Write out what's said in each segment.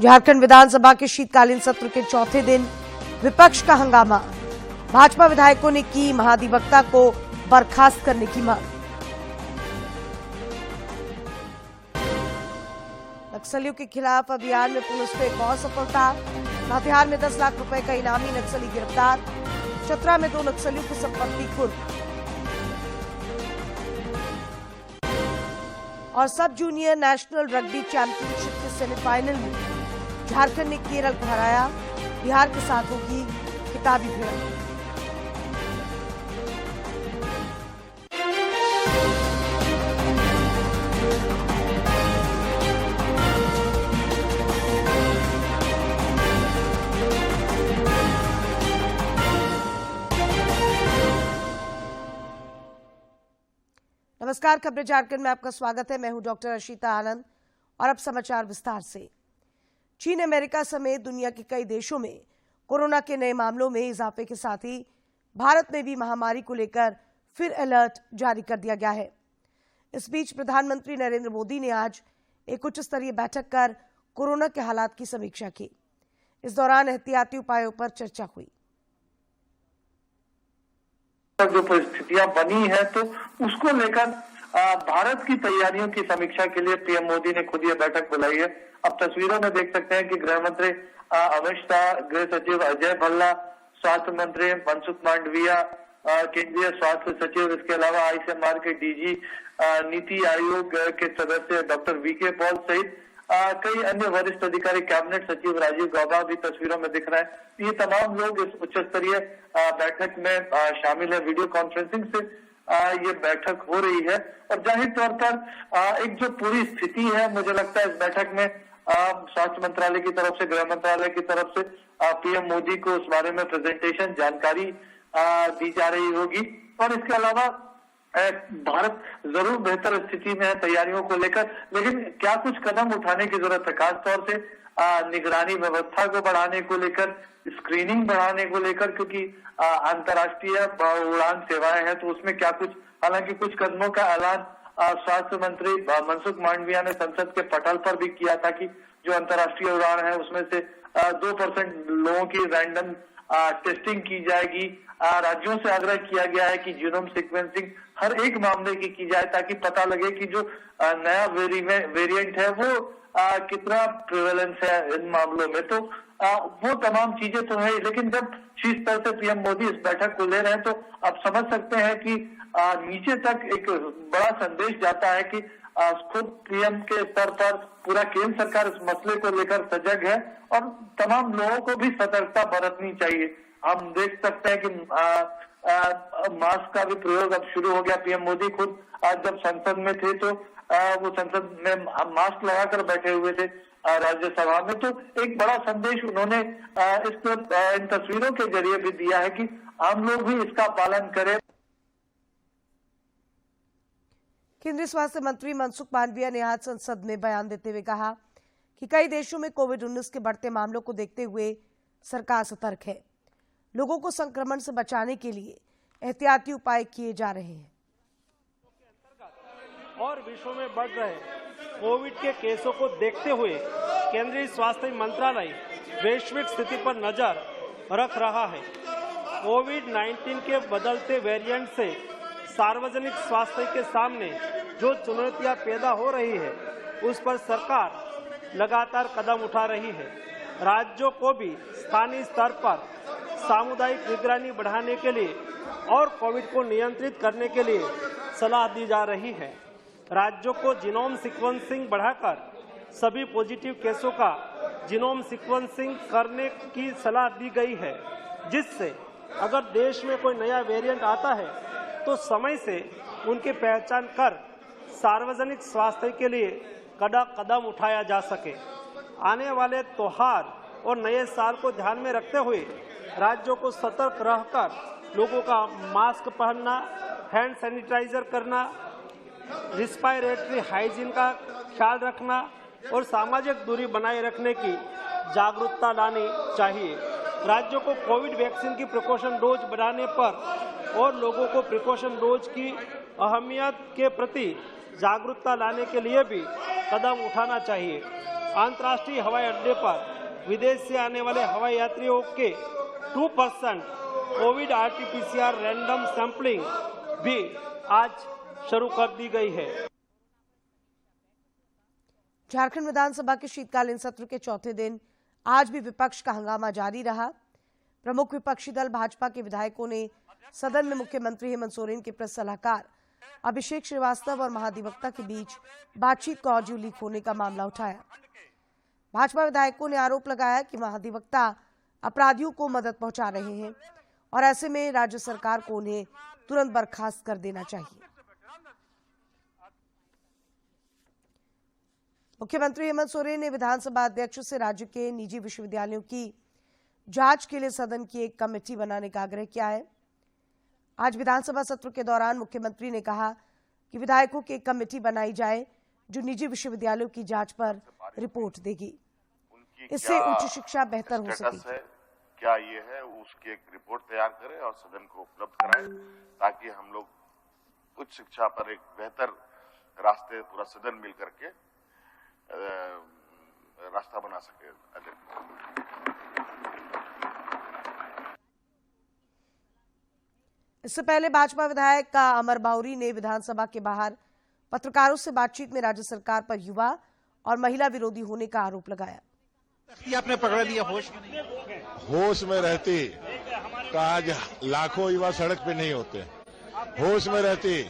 झारखंड विधानसभा के शीतकालीन सत्र के चौथे दिन विपक्ष का हंगामा। भाजपा विधायकों ने की महाधिवक्ता को बर्खास्त करने की मांग। नक्सलियों के खिलाफ अभियान में पुलिस को एक और सफलता। लातेहार में 10 लाख रुपए का इनामी नक्सली गिरफ्तार। चतरा में 2 नक्सलियों की संपत्ति कुर्क। और सब जूनियर नेशनल रग्बी चैंपियनशिप के सेमीफाइनल में झारखंड ने केरल को हराया। बिहार के साथ होगी खिताबी भिड़ंत। नमस्कार, खबरें झारखंड में आपका स्वागत है। मैं हूं डॉक्टर अशिता आनंद और अब समाचार विस्तार से। चीन, अमेरिका समेत दुनिया के कई देशों में कोरोना के नए मामलों में इजाफे के साथ ही भारत में भी महामारी को लेकर फिर अलर्ट जारी कर दिया गया है। इस बीच प्रधानमंत्री नरेंद्र मोदी ने आज एक उच्च स्तरीय बैठक कर कोरोना के हालात की समीक्षा की। इस दौरान एहतियाती उपायों पर चर्चा हुई। जो परिस्थितियां बनी है तो उसको लेकर भारत की तैयारियों की समीक्षा के लिए पीएम मोदी ने खुद ये बैठक बुलाई है। अब तस्वीरों में देख सकते हैं कि गृह मंत्री अमित शाह, गृह सचिव अजय भल्ला, स्वास्थ्य मंत्री मनसुख मांडविया, केंद्रीय स्वास्थ्य सचिव, इसके अलावा आईसीएमआर के डीजी, नीति आयोग के सदस्य डॉक्टर वीके पॉल सहित कई अन्य वरिष्ठ अधिकारी, कैबिनेट सचिव राजीव गौबा भी तस्वीरों में दिख रहे हैं। ये तमाम लोग इस उच्च स्तरीय बैठक में शामिल है। वीडियो कॉन्फ्रेंसिंग से ये बैठक हो रही है और जाहिर तौर पर एक जो पूरी स्थिति है, मुझे लगता है इस बैठक में स्वास्थ्य मंत्रालय की तरफ से, गृह मंत्रालय की तरफ से पीएम मोदी को उस बारे में प्रेजेंटेशन, जानकारी दी जा रही होगी। और इसके अलावा भारत जरूर बेहतर स्थिति में है तैयारियों को लेकर, लेकिन क्या कुछ कदम उठाने की जरूरत है, खासतौर से निगरानी व्यवस्था को बढ़ाने को लेकर, स्क्रीनिंग बढ़ाने को लेकर, क्योंकि अंतर्राष्ट्रीय उड़ान सेवाएं हैं तो उसमें क्या कुछ, हालांकि कुछ कदमों का ऐलान स्वास्थ्य मंत्री मनसुख मांडविया ने संसद के पटल पर भी किया था कि जो अंतर्राष्ट्रीय उड़ान है उसमें से 2% लोगों की रैंडम टेस्टिंग की जाएगी। राज्यों से आग्रह किया गया है कि जीनोम सीक्वेंसिंग हर एक मामले की जाए ताकि पता लगे कि जो नया वेरिएंट है वो कितना प्रिवेलेंस है इन मामलों में। तो वो तमाम चीजें तो है, लेकिन जब शीर्ष स्तर से पीएम मोदी इस बैठक को ले रहे हैं तो आप समझ सकते हैं कि नीचे तक एक बड़ा संदेश जाता है कि खुद पीएम के स्तर पर पूरा केंद्र सरकार इस मसले को लेकर सजग है और तमाम लोगों को भी सतर्कता बरतनी चाहिए। हम देख सकते हैं कि मास्क का भी प्रयोग अब शुरू हो गया। पीएम मोदी खुद आज जब संसद में थे तो वो संसद में मास्क लगाकर बैठे हुए थे राज्यसभा में, तो एक बड़ा संदेश उन्होंने इन तस्वीरों के जरिए भी दिया है कि हम लोग भी इसका पालन करें। केंद्रीय स्वास्थ्य मंत्री मनसुख मांडविया ने आज संसद में बयान देते हुए कहा कि कई देशों में कोविड-19 के बढ़ते मामलों को देखते हुए सरकार सतर्क है। लोगों को संक्रमण से बचाने के लिए एहतियाती उपाय किए जा रहे हैं। और विश्व में बढ़ रहे कोविड के केसों को देखते हुए केंद्रीय स्वास्थ्य मंत्रालय वैश्विक स्थिति पर नजर रख रहा है। कोविड-19 के बदलते वेरिएंट से सार्वजनिक स्वास्थ्य के सामने जो चुनौतियां पैदा हो रही है उस पर सरकार लगातार कदम उठा रही है। राज्यों को भी स्थानीय स्तर पर सामुदायिक निगरानी बढ़ाने के लिए और कोविड को नियंत्रित करने के लिए सलाह दी जा रही है। राज्यों को जीनोम सीक्वेंसिंग बढ़ाकर सभी पॉजिटिव केसों का जीनोम सीक्वेंसिंग करने की सलाह दी गई है, जिससे अगर देश में कोई नया वेरिएंट आता है तो समय से उनकी पहचान कर सार्वजनिक स्वास्थ्य के लिए कदम उठाया जा सके। आने वाले त्योहार और नए साल को ध्यान में रखते हुए राज्यों को सतर्क रहकर लोगों का मास्क पहनना, हैंड सैनिटाइजर करना, रिस्पायरेटरी हाइजीन का ख्याल रखना और सामाजिक दूरी बनाए रखने की जागरूकता लानी चाहिए। राज्यों को कोविड वैक्सीन की प्रिकॉशन डोज बढ़ाने पर और लोगों को प्रिकॉशन डोज की अहमियत के प्रति जागरूकता लाने के लिए भी कदम उठाना चाहिए। अंतर्राष्ट्रीय हवाई अड्डे पर विदेश से आने वाले हवाई यात्रियों के 2% कोविड RT-PCR रैंडम सैंपलिंग भी आज शुरू कर दी गई है। झारखंड विधानसभा के शीतकालीन सत्र के चौथे दिन आज भी विपक्ष का हंगामा जारी रहा। प्रमुख विपक्षी दल भाजपा के विधायकों ने सदन में मुख्यमंत्री हेमंत सोरेन के प्रेस सलाहकार अभिषेक श्रीवास्तव और महाधिवक्ता के बीच बातचीत का ऑडियो लीक होने का मामला उठाया। भाजपा विधायकों ने आरोप लगाया कि महाधिवक्ता अपराधियों को मदद पहुंचा रहे हैं और ऐसे में राज्य सरकार को उन्हें तुरंत बर्खास्त कर देना चाहिए। मुख्यमंत्री हेमंत सोरेन ने विधानसभा अध्यक्ष से राज्य के निजी विश्वविद्यालयों की जांच के लिए सदन की एक कमेटी बनाने का आग्रह किया है। आज विधानसभा सत्र के दौरान मुख्यमंत्री ने कहा कि विधायकों की एक कमेटी बनाई जाए जो निजी विश्वविद्यालयों की जांच पर रिपोर्ट देगी। इससे उच्च शिक्षा बेहतर हो सकेगी। क्या ये है उसकी एक रिपोर्ट तैयार करें और सदन को उपलब्ध कराएं ताकि हम लोग उच्च शिक्षा पर एक बेहतर रास्ते पूरा सदन मिल करके रास्ता बना सके। इससे पहले भाजपा विधायक का अमर बाउरी ने विधानसभा के बाहर पत्रकारों से बातचीत में राज्य सरकार पर युवा और महिला विरोधी होने का आरोप लगाया। आपने पकड़ लिया होश में रहती तो आज लाखों युवा सड़क पे नहीं होते। होश में रहती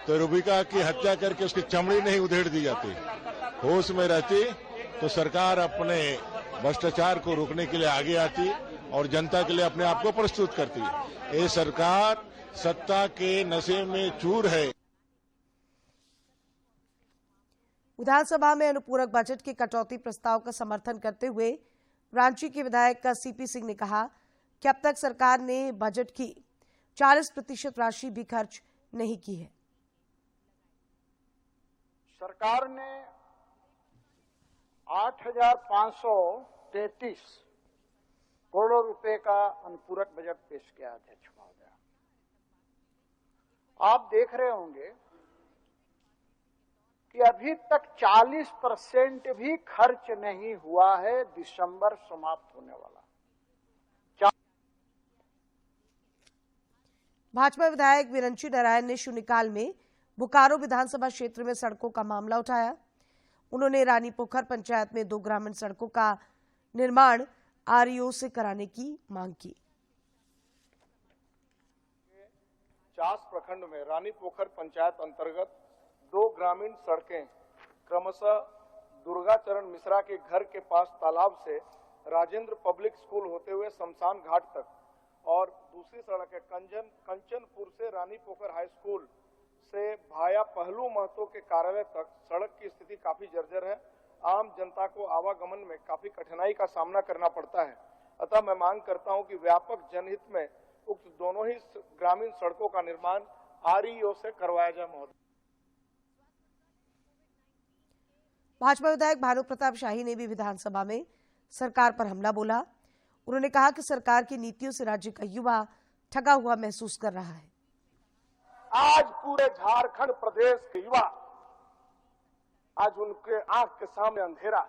तो रूबिका की हत्या करके उसकी चमड़ी नहीं उधेड़ दी जाती। होश में रहती तो सरकार अपने भ्रष्टाचार को रोकने के लिए आगे आती और जनता के लिए अपने आप को प्रस्तुत करती। ये सरकार सत्ता के नशे में चूर है। विधानसभा में अनुपूरक बजट के कटौती प्रस्ताव का समर्थन करते हुए रांची के विधायक का सीपी सिंह ने कहा कि अब तक सरकार ने बजट की 40% राशि भी खर्च नहीं की है। सरकार ने 8,533 करोड़ रुपए का अनुपूरक बजट पेश किया अध्यक्ष महोदय। आप देख रहे होंगे कि अभी तक 40% भी खर्च नहीं हुआ है। दिसंबर समाप्त होने वाला। भाजपा विधायक विरंची नारायण ने शून्यकाल में बोकारो विधानसभा क्षेत्र में सड़कों का मामला उठाया। उन्होंने रानी पोखर पंचायत में 2 ग्रामीण सड़कों का निर्माण REO से कराने की मांग की। चास प्रखंड में रानी पोखर पंचायत अंतर्गत 2 ग्रामीण सड़कें क्रमशः दुर्गाचरण मिश्रा के घर के पास तालाब से राजेंद्र पब्लिक स्कूल होते हुए शमशान घाट तक और दूसरी सड़क है कंचनपुर से रानी पोखर हाई स्कूल से भाया पहलू महतो के कार्यालय तक सड़क की स्थिति काफी जर्जर है। आम जनता को आवागमन में काफी कठिनाई का सामना करना पड़ता है। अतः मैं मांग करता हूं कि व्यापक जनहित में उक्त दोनों ही ग्रामीण सड़कों का निर्माण REO से करवाया जाए महोदय। भाजपा विधायक भानु प्रताप शाही ने भी विधानसभा में सरकार पर हमला बोला। उन्होंने कहा कि सरकार की नीतियों से राज्य का युवा ठगा हुआ महसूस कर रहा है। आज पूरे झारखंड प्रदेश के युवा आज उनके आंख के सामने अंधेरा।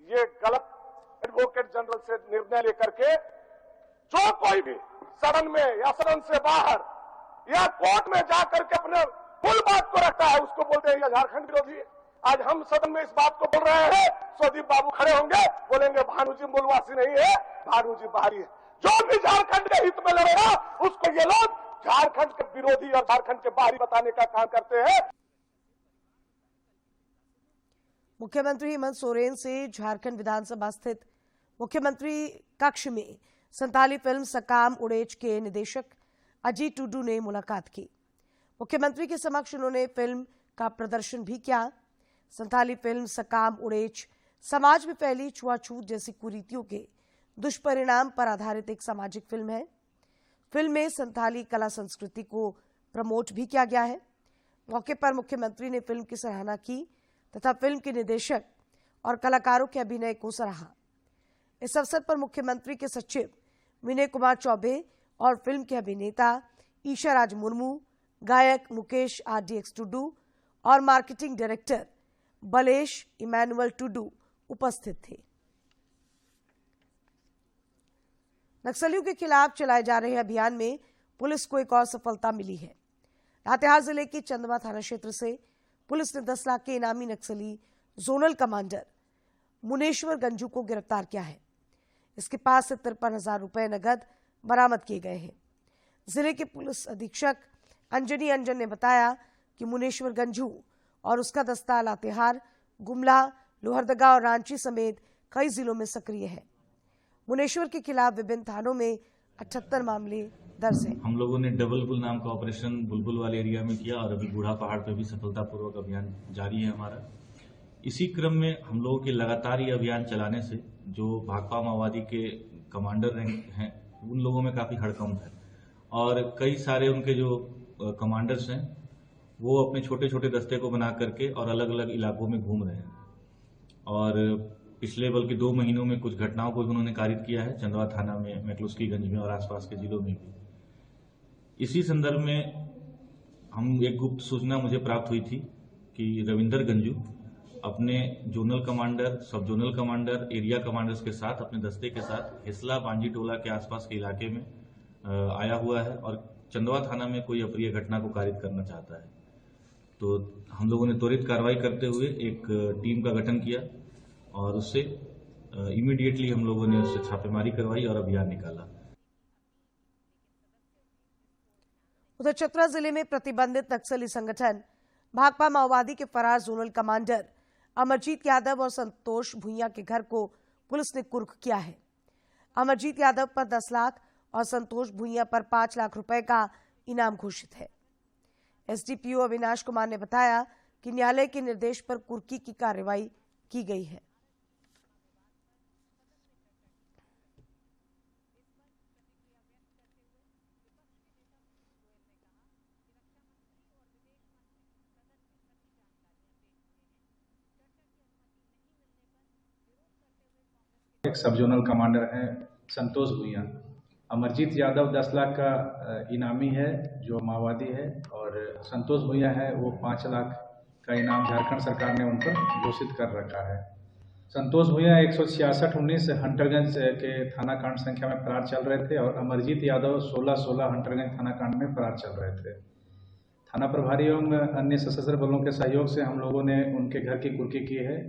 ये गलत एडवोकेट जनरल से निर्णय लेकर के जो कोई भी सदन में या सदन से बाहर या कोर्ट में जाकर के अपने कुल बात को रखता है उसको बोलते हैं यह झारखंड विरोधी है। आज हम सदन में इस बात को बोल रहे हैं, स्वदीप बाबू खड़े होंगे बोलेंगे भानुजी मूलवासी नहीं है, भानुजी बाहरी है। जो भी झारखंड के हित में लड़ेगा उसको ये लोग झारखंड के विरोधी और झारखंड के बाहरी बताने का काम करते हैं। मुख्यमंत्री हेमंत सोरेन से झारखंड विधानसभा स्थित मुख्यमंत्री कक्ष में संताली फिल्म सकाम उड़ेच के निदेशक अजीत टुडू ने मुलाकात की। मुख्यमंत्री के समक्ष उन्होंने फिल्म का प्रदर्शन भी किया। संताली फिल्म सकाम उड़ेच समाज में फैली छुआछूत जैसी कुरीतियों के दुष्परिणाम पर आधारित एक सामाजिक फिल्म है। फिल्म में संताली कला संस्कृति को प्रमोट भी किया गया है। मौके पर मुख्यमंत्री ने फिल्म की सराहना की तथा फिल्म के निर्देशक और कलाकारों के अभिनय को सराहा। इस अवसर पर मुख्यमंत्री के सचिव विनय कुमार चौबे और फिल्म के अभिनेता ईशा राज मुर्मू, गायक मुकेश RDX टुडू और marketing director Balesh Emmanuel Tudu उपस्थित थे। नक्सलियों के खिलाफ चलाए जा रहे अभियान में पुलिस को एक और सफलता मिली है। लातेहार जिले के चंदवा थाना क्षेत्र से पुलिस ने 10 लाख के इनामी नक्सली जोनल कमांडर मुनेश्वर गंजू को गिरफ्तार किया है। इसके पास से 53,000 रुपए नगद बरामद किए गए हैं। जिले के पुलिस अधीक्षक अंजनी अंजन ने बताया कि मुनेश्वर गंजू और उसका दस्ता लातेहार, गुमला, लोहरदगा और रांची समेत कई जिलों में सक्रिय है। मुनेश्वर के खिलाफ विभिन्न थानों में 78 मामले दर्ज हैं। हम लोगों ने डबल बुल नाम का ऑपरेशन बुलबुल वाले एरिया में किया और अभी बूढ़ा पहाड़ पे भी सफलतापूर्वक अभियान जारी है हमारा। इसी क्रम में हम लोगों के लगातार ये अभियान चलाने से जो भाकपा माओवादी के कमांडर हैं उन लोगों में काफी हड़कंप है और कई सारे उनके जो कमांडर्स हैं वो अपने छोटे छोटे दस्ते को बना करके और अलग अलग इलाकों में घूम रहे हैं और पिछले बल्कि 2 महीनों में कुछ घटनाओं को भी उन्होंने कारित किया है, चंदवा थाना में, मैकलुस्कीगंज में और आसपास के जिलों में भी। इसी संदर्भ में हम एक गुप्त सूचना मुझे प्राप्त हुई थी कि रविंदर गंजू अपने जोनल कमांडर, सब जोनल कमांडर, एरिया कमांडर्स के साथ अपने दस्ते के साथ हिसला बांजी टोला के आसपास के इलाके में आया हुआ है और चंदवा थाना में कोई अप्रिय घटना को कारित करना चाहता है। तो हम लोगों ने त्वरित कार्रवाई करते हुए एक टीम का गठन किया और उससे इमीडिएटली हम लोगों ने उससे छापेमारी करवाई और अभियान निकाला। उधर चतरा जिले में प्रतिबंधित नक्सली संगठन भाकपा माओवादी के फरार जोनल कमांडर अमरजीत यादव और संतोष भुइयां के घर को पुलिस ने कुर्क किया है। अमरजीत यादव पर 10 लाख और संतोष भुइयां पर 5 लाख रुपए का इनाम घोषित है। एसडीपीओ अविनाश कुमार ने बताया कि न्यायालय के निर्देश पर कुर्की की कार्रवाई की गई है। एक सब जोनल कमांडर हैं संतोष भुइयां। अमरजीत यादव 10 लाख का इनामी है जो माओवादी है और संतोष भुइयां है वो 5 लाख का इनाम झारखंड सरकार ने उन पर घोषित कर रखा है। संतोष भुइयां 166-19 हंटरगंज के थाना कांड संख्या में फरार चल रहे थे और अमरजीत यादव 16-16 हंटरगंज थाना कांड में फरार चल रहे थे। थाना प्रभारी एवं अन्य सशस्त्र बलों के सहयोग से हम लोगों ने उनके घर की कुर्की की है।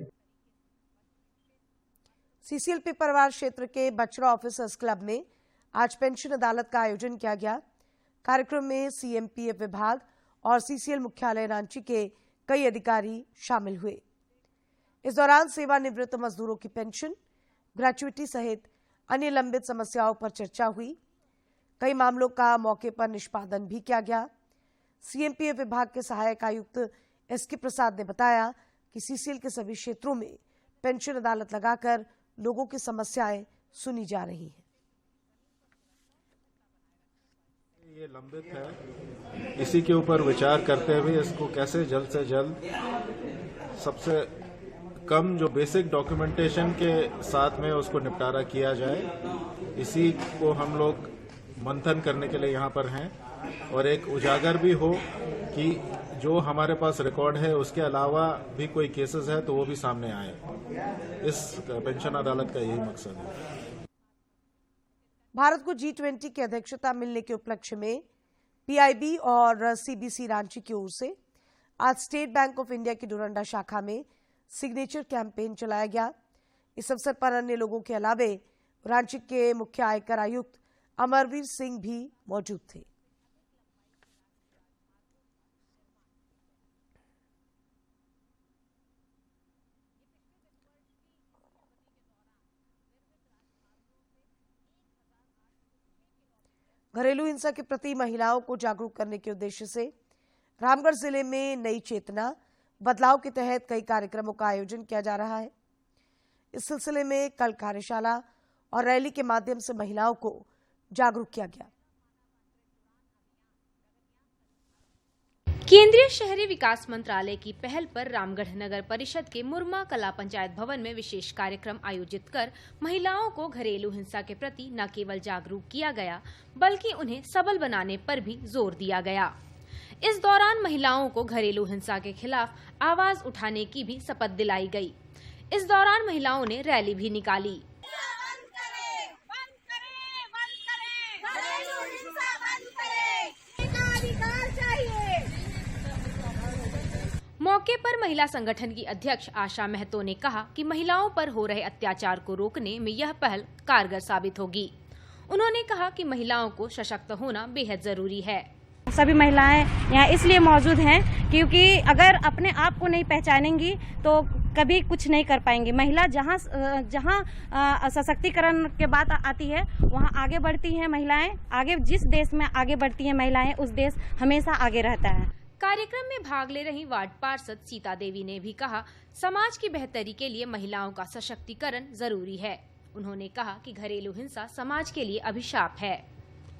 सीसीएल परिवार क्षेत्र के बचरा ऑफिसर्स क्लब में आज पेंशन अदालत का आयोजन किया गया। कार्यक्रम में सीएमपीएफ विभाग और सीसीएल मुख्यालय रांची के कई अधिकारी शामिल हुए। इस दौरान सेवानिवृत्त मजदूरों की पेंशन, ग्रेच्युटी सहित अन्य लंबित समस्याओं पर चर्चा हुई। कई मामलों का मौके पर निष्पादन भी किया गया। सीएमपीएफ विभाग के सहायक आयुक्त एसके प्रसाद ने बताया कि सीसीएल के सभी क्षेत्रों में पेंशन अदालत लगाकर लोगों की समस्याएं सुनी जा रही हैं। ये लंबित है, इसी के ऊपर विचार करते हुए इसको कैसे जल्द से जल्द सबसे कम जो बेसिक डॉक्यूमेंटेशन के साथ में उसको निपटारा किया जाए, इसी को हम लोग मंथन करने के लिए यहाँ पर हैं और एक उजागर भी हो कि जो हमारे पास रिकॉर्ड है उसके अलावा भी कोई केसेस है तो वो भी सामने आए। इस पेंशन अदालत का यही मकसद है। भारत को G20 की अध्यक्षता मिलने के उपलक्ष्य में पीआईबी और सीबीसी रांची की ओर से आज स्टेट बैंक ऑफ इंडिया की डोरंडा शाखा में सिग्नेचर कैंपेन चलाया गया। इस अवसर पर अन्य लोगों के अलावे रांची के मुख्य आयकर आयुक्त अमरवीर सिंह भी मौजूद थे। घरेलू हिंसा के प्रति महिलाओं को जागरूक करने के उद्देश्य से रामगढ़ जिले में नई चेतना बदलाव के तहत कई कार्यक्रमों का आयोजन किया जा रहा है। इस सिलसिले में कल कार्यशाला और रैली के माध्यम से महिलाओं को जागरूक किया गया। केंद्रीय शहरी विकास मंत्रालय की पहल पर रामगढ़ नगर परिषद के मुरमा कला पंचायत भवन में विशेष कार्यक्रम आयोजित कर महिलाओं को घरेलू हिंसा के प्रति न केवल जागरूक किया गया बल्कि उन्हें सबल बनाने पर भी जोर दिया गया। इस दौरान महिलाओं को घरेलू हिंसा के खिलाफ आवाज उठाने की भी शपथ दिलाई गई। इस दौरान महिलाओं ने रैली भी निकाली। मौके पर महिला संगठन की अध्यक्ष आशा महतो ने कहा कि महिलाओं पर हो रहे अत्याचार को रोकने में यह पहल कारगर साबित होगी। उन्होंने कहा कि महिलाओं को सशक्त होना बेहद जरूरी है। सभी महिलाएं यहाँ इसलिए मौजूद हैं क्योंकि अगर अपने आप को नहीं पहचानेंगी तो कभी कुछ नहीं कर पाएंगी। महिला जहाँ सशक्तिकरण के बात आती है वहाँ आगे बढ़ती हैं महिलाएं। आगे जिस देश में आगे बढ़ती हैं महिलाएं उस देश हमेशा आगे रहता है। कार्यक्रम में भाग ले रही वार्ड पार्षद सीता देवी ने भी कहा, समाज की बेहतरी के लिए महिलाओं का सशक्तिकरण जरूरी है। उन्होंने कहा कि घरेलू हिंसा समाज के लिए अभिशाप है।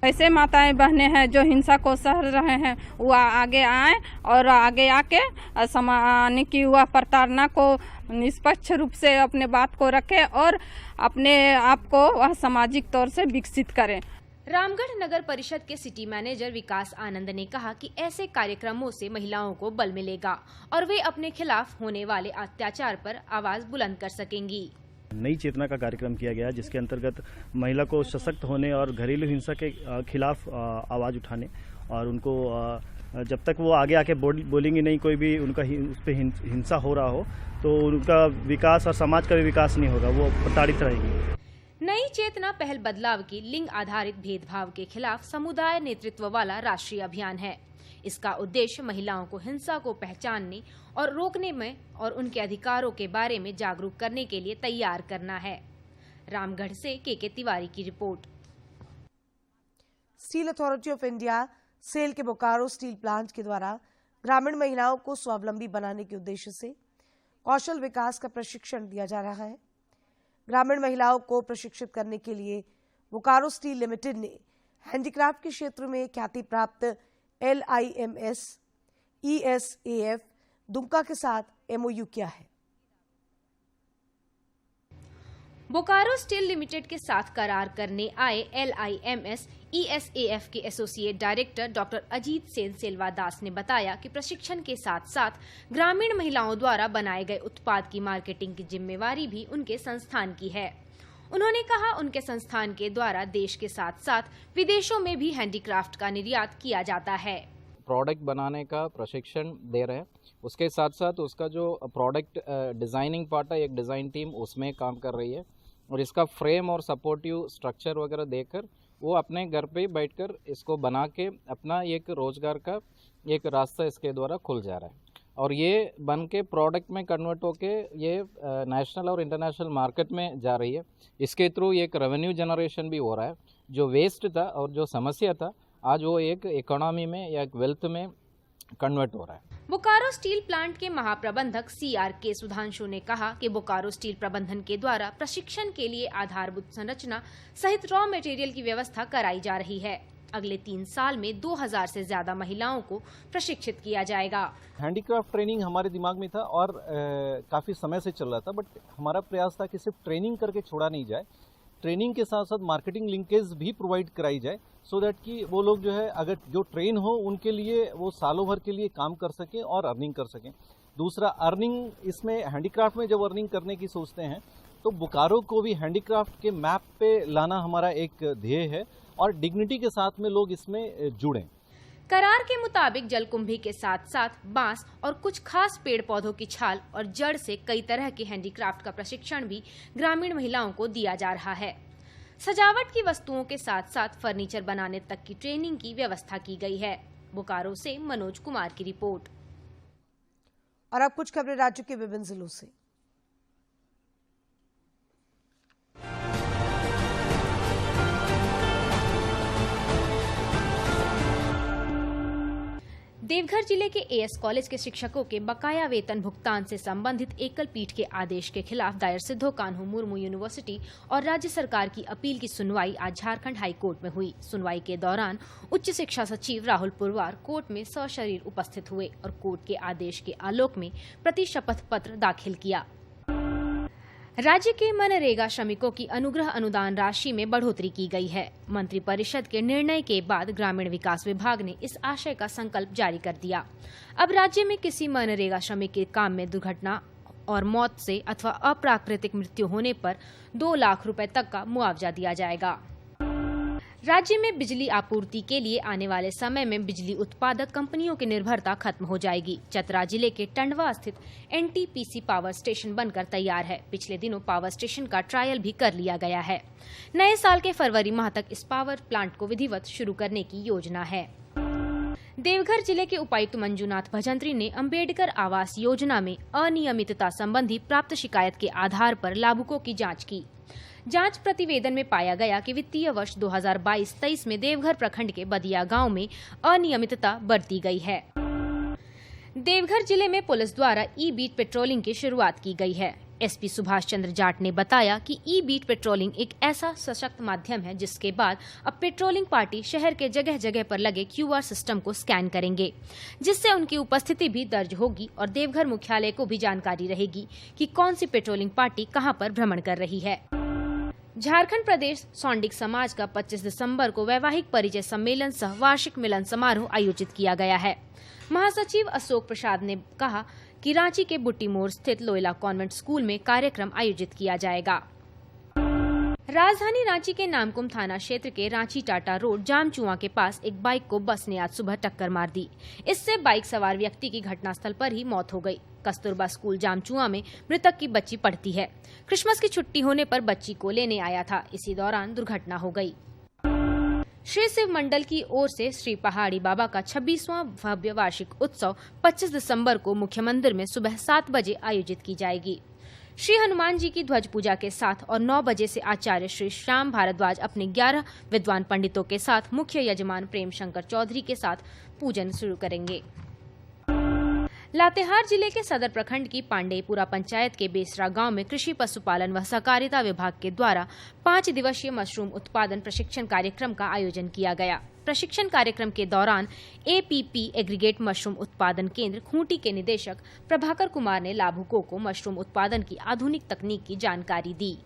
ऐसे माताएं बहनें हैं जो हिंसा को सह रहे हैं वो आगे आए और आगे आके यानी कि वह प्रताड़ना को निष्पक्ष रूप से अपने बात को रखे और अपने आप को वह सामाजिक तौर से विकसित करें। रामगढ़ नगर परिषद के सिटी मैनेजर विकास आनंद ने कहा कि ऐसे कार्यक्रमों से महिलाओं को बल मिलेगा और वे अपने खिलाफ होने वाले अत्याचार पर आवाज बुलंद कर सकेंगी। नई चेतना का कार्यक्रम किया गया जिसके अंतर्गत महिला को सशक्त होने और घरेलू हिंसा के खिलाफ आवाज उठाने और उनको जब तक वो आगे आके बोलेंगे नहीं कोई भी उनका उस पर हिंसा हो रहा हो तो उनका विकास और समाज का भी विकास नहीं होगा, वो प्रताड़ित रहेगी। नई चेतना पहल बदलाव की लिंग आधारित भेदभाव के खिलाफ समुदाय नेतृत्व वाला राष्ट्रीय अभियान है। इसका उद्देश्य महिलाओं को हिंसा को पहचानने और रोकने में और उनके अधिकारों के बारे में जागरूक करने के लिए तैयार करना है। रामगढ़ से के तिवारी की report. Steel authority of India SAIL के बोकारो स्टील प्लांट के द्वारा ग्रामीण महिलाओं को स्वावलंबी बनाने के उद्देश्य से कौशल विकास का प्रशिक्षण दिया जा रहा है। ग्रामीण महिलाओं को प्रशिक्षित करने के लिए बोकारो स्टील लिमिटेड ने हैंडीक्राफ्ट के क्षेत्र में ख्याति प्राप्त LIMS ESAF दुमका के साथ MOU किया है। बोकारो स्टील लिमिटेड के साथ करार करने आए LIMS ESAF के associate director doctor Ajit Sen Selvadas ने बताया कि प्रशिक्षण के साथ साथ ग्रामीण महिलाओं द्वारा बनाए गए उत्पाद की मार्केटिंग की जिम्मेवारी भी उनके संस्थान की है। उन्होंने कहा उनके संस्थान के द्वारा देश के साथ साथ विदेशों में भी हैंडीक्राफ्ट का निर्यात किया जाता है। प्रोडक्ट बनाने का प्रशिक्षण दे रहे हैं, उसके साथ साथ उसका जो प्रोडक्ट डिजाइनिंग पार्ट है एक डिजाइन टीम उसमें काम कर रही है और इसका फ्रेम और सपोर्टिव स्ट्रक्चर वगैरह देकर वो अपने घर पे बैठकर इसको बना के अपना एक रोजगार का एक रास्ता इसके द्वारा खुल जा रहा है और ये बन के प्रोडक्ट में कन्वर्ट होके ये नेशनल और इंटरनेशनल मार्केट में जा रही है। इसके थ्रू एक रेवेन्यू जनरेशन भी हो रहा है। जो वेस्ट था और जो समस्या था आज वो एक इकोनॉमी में या एक वेल्थ में कन्वर्ट हो रहा है। बोकारो स्टील प्लांट के महाप्रबंधक CRK सुधांशु ने कहा कि बोकारो स्टील प्रबंधन के द्वारा प्रशिक्षण के लिए आधारभूत संरचना सहित रॉ मटेरियल की व्यवस्था कराई जा रही है। अगले 3 साल में 2000 से ज्यादा महिलाओं को प्रशिक्षित किया जाएगा। हैंडीक्राफ्ट ट्रेनिंग हमारे दिमाग में था और काफी समय से चल रहा था, बट हमारा प्रयास था कि सिर्फ ट्रेनिंग करके छोड़ा नहीं जाए, ट्रेनिंग के साथ साथ मार्केटिंग लिंकेज भी प्रोवाइड कराई जाए सो दैट कि वो लोग जो है अगर जो ट्रेन हो उनके लिए वो सालों भर के लिए काम कर सकें और अर्निंग कर सकें। दूसरा अर्निंग इसमें हैंडीक्राफ्ट में जब अर्निंग करने की सोचते हैं तो बोकारो को भी हैंडीक्राफ्ट के मैप पे लाना हमारा एक ध्येय है और डिग्निटी के साथ में लोग इसमें जुड़ें। करार के मुताबिक जलकुंभी के साथ साथ बांस और कुछ खास पेड़ पौधों की छाल और जड़ से कई तरह के हैंडीक्राफ्ट का प्रशिक्षण भी ग्रामीण महिलाओं को दिया जा रहा है। सजावट की वस्तुओं के साथ साथ फर्नीचर बनाने तक की ट्रेनिंग की व्यवस्था की गई है। बोकारो से मनोज कुमार की रिपोर्ट। और अब कुछ खबरें राज्य के विभिन्न जिलों से। देवघर जिले के AS कॉलेज के शिक्षकों के बकाया वेतन भुगतान से संबंधित एकल पीठ के आदेश के खिलाफ दायर सिद्धो कान्हू मुर्मू यूनिवर्सिटी और राज्य सरकार की अपील की सुनवाई आज झारखंड हाई कोर्ट में हुई। सुनवाई के दौरान उच्च शिक्षा सचिव राहुल पुरवार कोर्ट में सशरीर उपस्थित हुए और कोर्ट के आदेश के आलोक में प्रति शपथ पत्र दाखिल किया। राज्य के मनरेगा श्रमिकों की अनुग्रह अनुदान राशि में बढ़ोतरी की गई है। मंत्रिपरिषद के निर्णय के बाद ग्रामीण विकास विभाग ने इस आशय का संकल्प जारी कर दिया। अब राज्य में किसी मनरेगा श्रमिक के काम में दुर्घटना और मौत से अथवा अप्राकृतिक मृत्यु होने पर 2 लाख रुपए तक का मुआवजा दिया जाएगा। राज्य में बिजली आपूर्ति के लिए आने वाले समय में बिजली उत्पादक कंपनियों की निर्भरता खत्म हो जाएगी। चतरा जिले के टंडवा स्थित NTPC पावर स्टेशन बनकर तैयार है। पिछले दिनों पावर स्टेशन का ट्रायल भी कर लिया गया है। नए साल के फरवरी माह तक इस पावर प्लांट को विधिवत शुरू करने की योजना है। देवघर जिले के उपायुक्त मंजूनाथ भजंत्री ने अंबेडकर आवास योजना में अनियमितता संबंधी प्राप्त शिकायत के आधार पर लाभुकों की जांच की। जांच प्रतिवेदन में पाया गया कि वित्तीय वर्ष 2022-23 में देवघर प्रखंड के बदिया गांव में अनियमितता बरती गई है। देवघर जिले में पुलिस द्वारा ई-बीट पेट्रोलिंग की शुरुआत की गई है। SP सुभाष चंद्र जाट ने बताया कि ई-बीट पेट्रोलिंग एक ऐसा सशक्त माध्यम है जिसके बाद अब पेट्रोलिंग पार्टी शहर के जगह जगह पर लगे QR सिस्टम को स्कैन करेंगे, जिससे उनकी उपस्थिति भी दर्ज होगी और देवघर मुख्यालय को भी जानकारी रहेगी कि कौन सी पेट्रोलिंग पार्टी कहां पर भ्रमण कर रही है। झारखंड प्रदेश सौंडिक समाज का 25 दिसंबर को वैवाहिक परिचय सम्मेलन सह वार्षिक मिलन समारोह आयोजित किया गया है। महासचिव अशोक प्रसाद ने कहा कि रांची के बुट्टी मोड़ स्थित लोयला कॉन्वेंट स्कूल में कार्यक्रम आयोजित किया जाएगा। राजधानी रांची के नामकुम थाना क्षेत्र के रांची टाटा रोड जामचुआ के पास एक बाइक को बस ने आज सुबह टक्कर मार दी। इससे बाइक सवार व्यक्ति की घटनास्थल पर ही मौत हो गई। कस्तूरबा स्कूल जामचुआ में मृतक की बच्ची पढ़ती है। क्रिसमस की छुट्टी होने पर बच्ची को लेने आया था। इसी दौरान दुर्घटना हो गई। श्री शिव मंडल की ओर से श्री पहाड़ी बाबा का 26वां भव्य वार्षिक उत्सव 25 दिसंबर को मुख्य मंदिर में सुबह 7 बजे आयोजित की जाएगी। श्री हनुमान जी की ध्वज पूजा के साथ और 9 बजे से आचार्य श्री श्याम भारद्वाज अपने 11 विद्वान पंडितों के साथ मुख्य यजमान प्रेम शंकर चौधरी के साथ पूजन शुरू करेंगे। लातेहार जिले के सदर प्रखंड की पांडेयपुरा पंचायत के बेसरा गांव में कृषि पशुपालन व सहकारिता विभाग के द्वारा 5 दिवसीय मशरूम उत्पादन प्रशिक्षण कार्यक्रम का आयोजन किया गया। प्रशिक्षण कार्यक्रम के दौरान APP एग्रीगेट मशरूम उत्पादन केंद्र खूंटी के निदेशक प्रभाकर कुमार ने लाभुकों को मशरूम उत्पादन की आधुनिक तकनीक की जानकारी दी।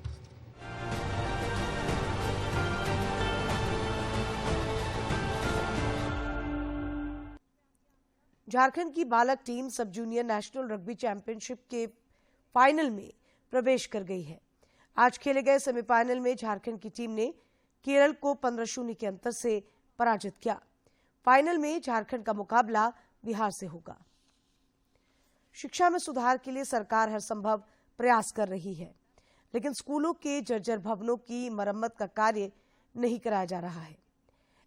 झारखंड की बालक टीम सब जूनियर नेशनल रग्बी चैंपियनशिप के फाइनल में प्रवेश कर गई है। आज खेले गए सेमीफाइनल में झारखंड की टीम ने केरल को 15-0 के अंतर से पराजित किया। फाइनल में झारखंड का मुकाबला बिहार से होगा। शिक्षा में सुधार के लिए सरकार हर संभव प्रयास कर रही है, लेकिन स्कूलों के जर्जर भवनों की मरम्मत का कार्य नहीं कराया जा रहा है।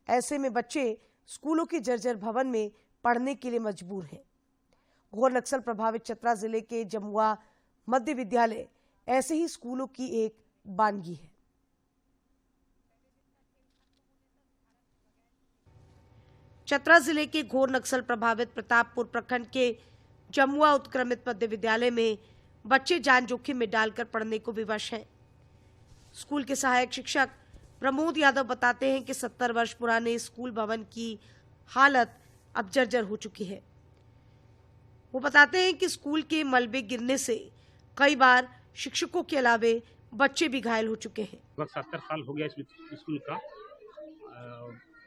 ऐसे में बच्चे स्कूलों के जर्जर भवन में पढ़ने के लिए मजबूर हैं। घोर नक्सल प्रभावित चतरा जिले के जमुआ मध्य विद्यालय ऐसे ही स्कूलों की एक बानगी है। चतरा जिले के घोर नक्सल प्रभावित प्रतापपुर प्रखंड के जमुआ उत्क्रमित मध्य विद्यालय में बच्चे जान जोखिम में डालकर पढ़ने को विवश हैं। स्कूल के सहायक शिक्षक प्रमोद यादव बताते हैं कि 70 वर्ष पुराने स्कूल भवन की हालत अब जर्जर हो चुकी है। वो बताते हैं कि स्कूल के मलबे गिरने से कई बार शिक्षकों के अलावे बच्चे भी घायल हो चुके हैं। 70 साल हो गया इस स्कूल का,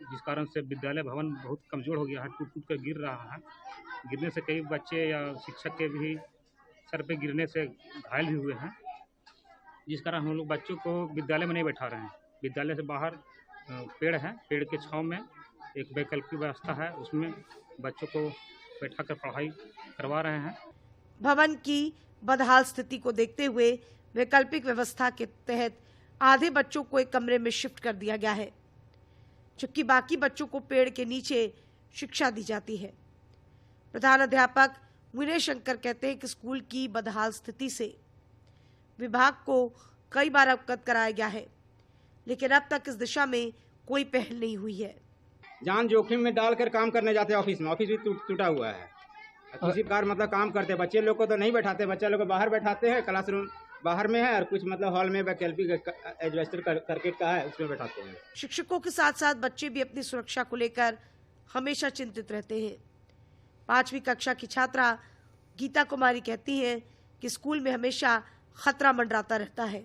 जिस कारण से विद्यालय भवन बहुत कमजोर हो गया है, टूट टूट कर गिर रहा है। गिरने से कई बच्चे या शिक्षक के भी सर पे गिरने से घायल भी हुए हैं, जिस कारण हम लोग बच्चों को विद्यालय में नहीं बैठा रहे हैं। विद्यालय से बाहर पेड़ है, पेड़ के छांव में एक वैकल्पिक व्यवस्था है, उसमें बच्चों को बैठा कर पढ़ाई करवा रहे हैं। भवन की बदहाल स्थिति को देखते हुए वैकल्पिक व्यवस्था के तहत आधे बच्चों को एक कमरे में शिफ्ट कर दिया गया है, जबकि बाकी बच्चों को पेड़ के नीचे शिक्षा दी जाती है। प्रधान अध्यापक विनय शंकर कहते हैं कि स्कूल की बदहाल स्थिति से विभाग को कई बार अवगत कराया गया है, लेकिन अब तक इस दिशा में कोई पहल नहीं हुई है। जान जोखिम में डालकर काम करने जाते हैं ऑफिस में, ऑफिस भी टूटा हुआ है। किसी प्रकार मतलब काम करते हैं, बच्चे लोग को तो नहीं बैठाते, बच्चे लोग को बाहर बैठाते हैं, क्लासरूम बाहर में है और कुछ मतलब हॉल में वैकल्पिक एडजस्टर करकेट का है, उसमें बैठाते हैं। शिक्षकों के साथ साथ बच्चे भी अपनी सुरक्षा को लेकर हमेशा चिंतित रहते हैं। 5वीं कक्षा की छात्रा गीता कुमारी कहती हैं कि स्कूल में हमेशा खतरा मंडराता रहता है,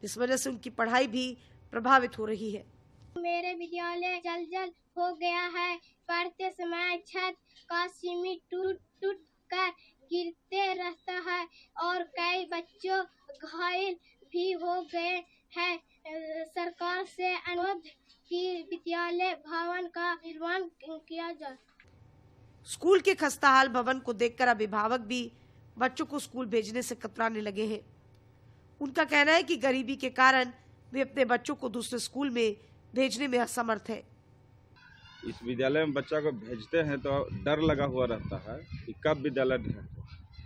इस वजह से उनकी पढ़ाई भी प्रभावित हो रही है। मेरे विद्यालय जल हो गया है। पढ़ते समय छत का सीमेंट टूट कर गिरते रहता है और कई बच्चों घायल भी हो गए हैं। सरकार से अनुरोध कि विद्यालय भवन का निर्माण किया जाए। स्कूल के खस्ताहाल भवन को देखकर अभिभावक भी बच्चों को स्कूल भेजने से कतराने लगे हैं। उनका कहना है कि गरीबी के कारण वे अपने बच्चों को दूसरे स्कूल में भेजने में असमर्थ है। इस विद्यालय में बच्चा को भेजते हैं तो डर लगा हुआ रहता है कि कब विद्यालय ढहे।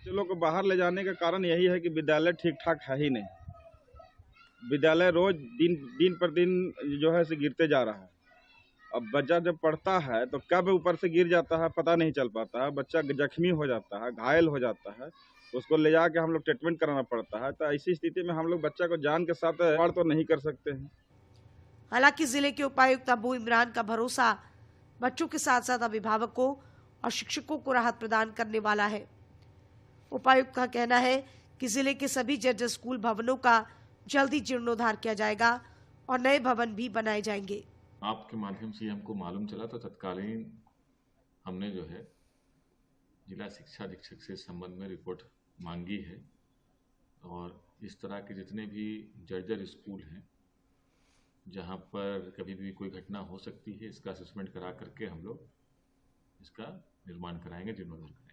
बच्चों को बाहर ले जाने का कारण यही है कि विद्यालय ठीक ठाक है ही नहीं। विद्यालय रोज दिन पर दिन जो है से गिरते जा रहा है। अब बच्चा जब पढ़ता है तो कब ऊपर से गिर जाता है पता नहीं चल पाता है। बच्चा जख्मी हो जाता है, घायल हो जाता है, उसको ले जाके हम लोग ट्रीटमेंट कराना पड़ता है। तो ऐसी स्थिति में हम लोग बच्चा को जान के साथ पढ़ तो नहीं कर सकते हैं। हालांकि जिले के उपायुक्त अबू इमरान का भरोसा बच्चों के साथ साथ अभिभावकों और शिक्षकों को राहत प्रदान करने वाला है। उपायुक्त का कहना है कि जिले के सभी जर्जर स्कूल भवनों का जल्दी जीर्णोद्धार किया जाएगा और नए भवन भी बनाए जाएंगे। आपके माध्यम से हमको मालूम चला तो तत्कालीन हमने जो है जिला शिक्षा अधीक्षक से इस संबंध में रिपोर्ट मांगी है और इस तरह के जितने भी जर्जर स्कूल हैं जहां पर कभी भी कोई घटना हो सकती है इसका असेसमेंट करा करके हम लोग इसका निर्माण कराएंगे, जीर्णोद्धार कराएंगे।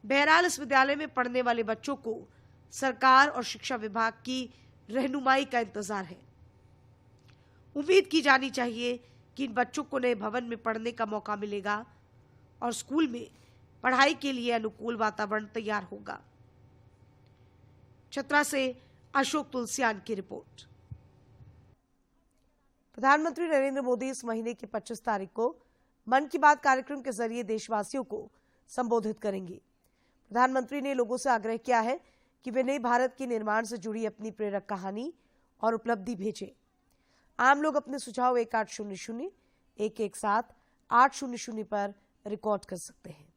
बहरहाल इस विद्यालय में पढ़ने वाले बच्चों को सरकार और शिक्षा विभाग की रहनुमाई का इंतजार है। उम्मीद की जानी चाहिए कि इन बच्चों को नए भवन में पढ़ने का मौका मिलेगा और स्कूल में पढ़ाई के लिए अनुकूल वातावरण तैयार होगा। चतरा से अशोक तुलसियान की रिपोर्ट। प्रधानमंत्री नरेंद्र मोदी इस महीने की 25 तारीख को मन की बात कार्यक्रम के जरिए देशवासियों को संबोधित करेंगे। प्रधानमंत्री ने लोगों से आग्रह किया है कि वे नए भारत के निर्माण से जुड़ी अपनी प्रेरक कहानी और उपलब्धि भेजें। आम लोग अपने सुझाव 1800-117-800 पर रिकॉर्ड कर सकते हैं।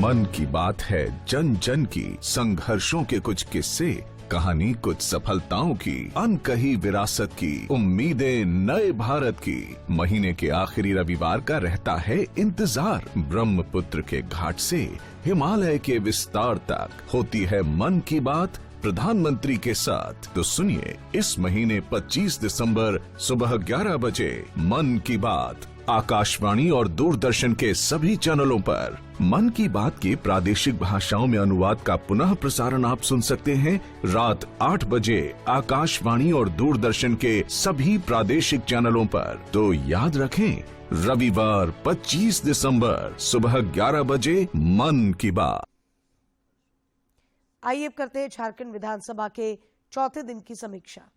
मन की बात है जन जन की, संघर्षों के कुछ किस्से, कहानी कुछ सफलताओं की, अनकही विरासत की, उम्मीदें नए भारत की। महीने के आखिरी रविवार का रहता है इंतजार। ब्रह्मपुत्र के घाट से हिमालय के विस्तार तक होती है मन की बात प्रधानमंत्री के साथ। तो सुनिए इस महीने 25 दिसंबर सुबह 11 बजे मन की बात आकाशवाणी और दूरदर्शन के सभी चैनलों पर। मन की बात के प्रादेशिक भाषाओं में अनुवाद का पुनः प्रसारण आप सुन सकते हैं रात 8 बजे आकाशवाणी और दूरदर्शन के सभी प्रादेशिक चैनलों पर। तो याद रखें, रविवार 25 दिसंबर सुबह 11 बजे मन की बात। आइए अब करते हैं झारखंड विधानसभा के चौथे दिन की समीक्षा।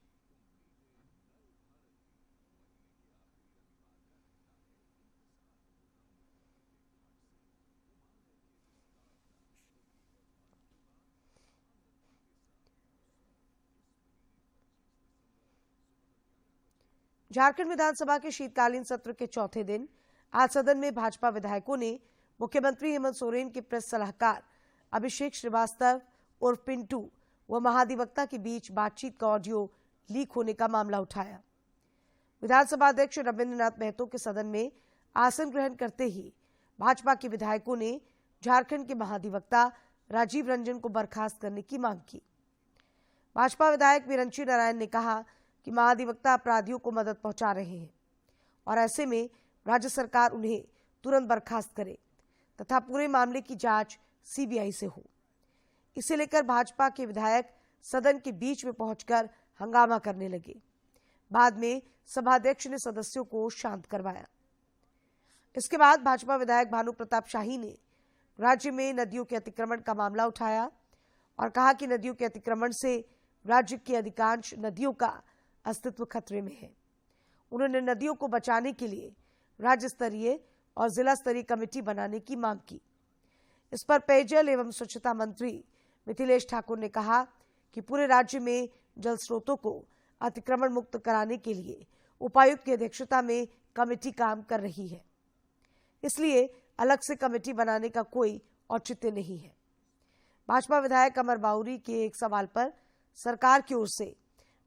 झारखंड विधानसभा के शीतकालीन सत्र के चौथे दिन आज सदन में भाजपा विधायकों ने मुख्यमंत्री हेमंत सोरेन के प्रेस सलाहकार अभिषेक श्रीवास्तव उर्फ पिंटू व महाधिवक्ता के बीच बातचीत का ऑडियो लीक होने का मामला उठाया। विधानसभा अध्यक्ष रविंद्रनाथ महतो के सदन में आसन ग्रहण करते ही भाजपा के विधायकों ने झारखंड के महाधिवक्ता राजीव रंजन को बर्खास्त करने की मांग की। भाजपा विधायक विरंची नारायण ने कहा कि महाधिवक्ता अपराधियों को मदद पहुंचा रहे हैं और ऐसे में राज्य सरकार उन्हें तुरंत बर्खास्त करे तथा पूरे मामले की जांच सीबीआई से हो। इसे लेकर भाजपा के विधायक सदन के बीच में पहुंचकर हंगामा करने लगे। बाद में सभाध्यक्ष ने सदस्यों को शांत करवाया। इसके बाद भाजपा विधायक भानु प्रताप शाही ने राज्य में नदियों के अतिक्रमण का मामला उठाया और कहा कि नदियों के अतिक्रमण से राज्य की अधिकांश नदियों का अस्तित्व खतरे में है। उन्होंने नदियों को बचाने के लिए राज्य स्तरीय और जिला स्तरीय कमेटी बनाने की मांग की। इस पर पेयजल एवं स्वच्छता मंत्री मिथिलेश ठाकुर ने कहा कि पूरे राज्य में जल स्रोतों को अतिक्रमण मुक्त कराने के लिए उपायुक्त की अध्यक्षता में कमेटी काम कर रही है, इसलिए अलग से कमेटी बनाने का कोई औचित्य नहीं है। भाजपा विधायक अमर बाउरी के एक सवाल पर सरकार की ओर से